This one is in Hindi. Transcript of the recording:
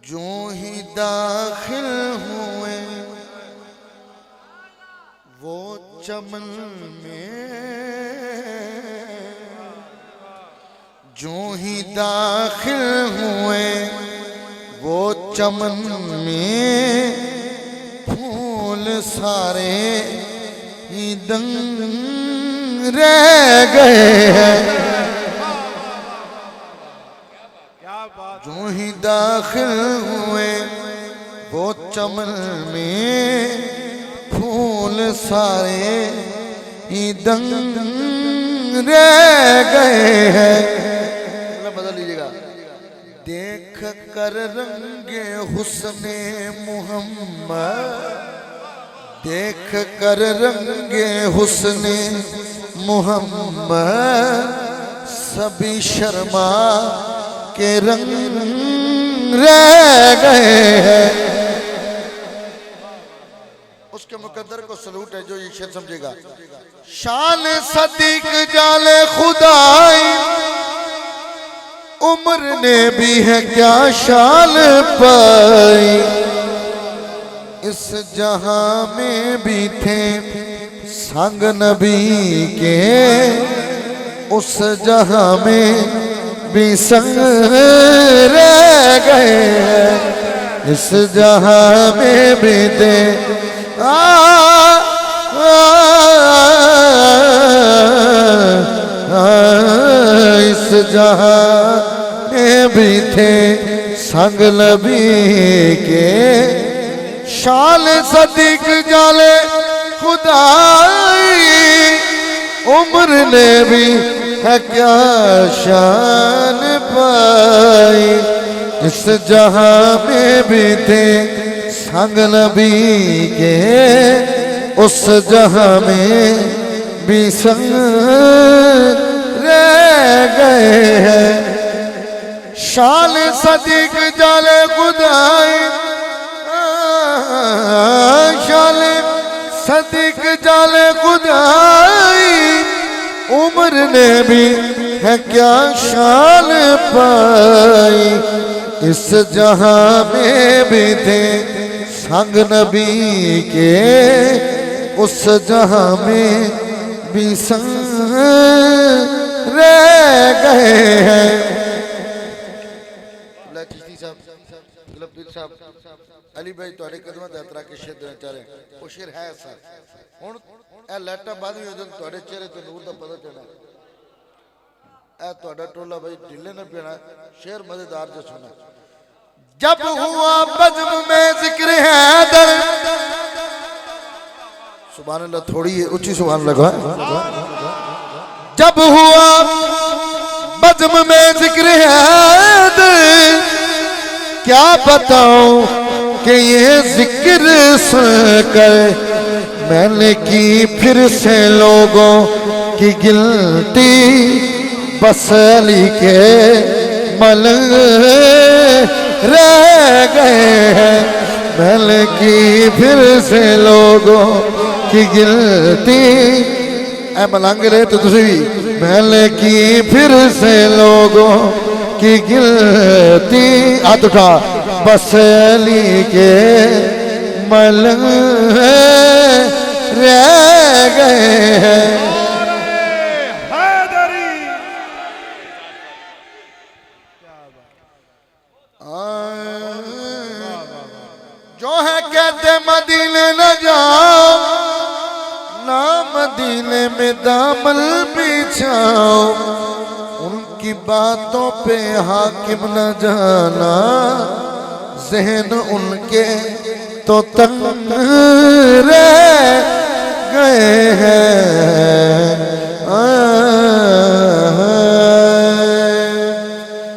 जो ही दाखिल हुए वो चमन में, जो ही दाखिल हुए वो चमन में, फूल सारे ही दंग रह गए हैं। जो ही दाखिल हुए वो चमन में, फूल सारे ही दंग रह गए हैं। बदल लीजिएगा। देख कर रंगे हुस्ने मोहम्मद, देख कर रंगे हुस्ने मोहम्मद, सभी शर्मा के रंग रह गए हैं। उसके मुकद्दर को सलूट है जो ये शेर समझेगा। शान सदीक जाले खुदाई, उम्र ने भी है क्या शान पाई। इस जहां में भी थे संग नबी के, उस जहां में भी संग रह गए हैं। इस जहां में भी थे इस जहां में भी थे संग नबी के। शान सदीक जाले खुदाई, उम्र ने भी है क्या शान पाई। इस जहां में भी थे संग नबी के, उस जहां में भी संग रह गए हैं। शान सदीक जाले खुदाई, शान सदीक जाले खुदाई, उम्र ने भी है क्या शान पाई। इस जहां में भी थे संग नबी के, उस जहां में भी संग रह गए हैं। अली भाई तुहाडे कदमां ते यात्रा के शेर देना चाह रहे हैं। वो शेर है ऐसा। हुण ए लाइटां बाद में उदन तुहाडे चेहरे ते नूर दा पता चलना। ए तुहाडा टोला भाई ढिले न पेना। शेर मजेदार जो सुना। जब हुआ बज़्म में जिक्र हैदर, सुभान अल्लाह, थोड़ी ऊंची सुभान अल्लाह। जब हुआ बज़्म में जिक्र हैदर, क्या बताऊं कि ये जिक्र सुनकर मैंने की फिर से लोगों की गिनती। बस अली के मलंग रह गए हैं। मैंने की फिर से लोगों की गिनती। ऐ मलंग रहे तो तुझे भी। मैंने की फिर से लोगों की गिनती। हाथ उठा। बस अली के मलंग रह गए हैं। जो है कहते मदीने न जाओ, ना मदीने में दामन बिछाओ। उनकी बातों पे हाकिम न जाना, ज़हन उनके तो तंग रह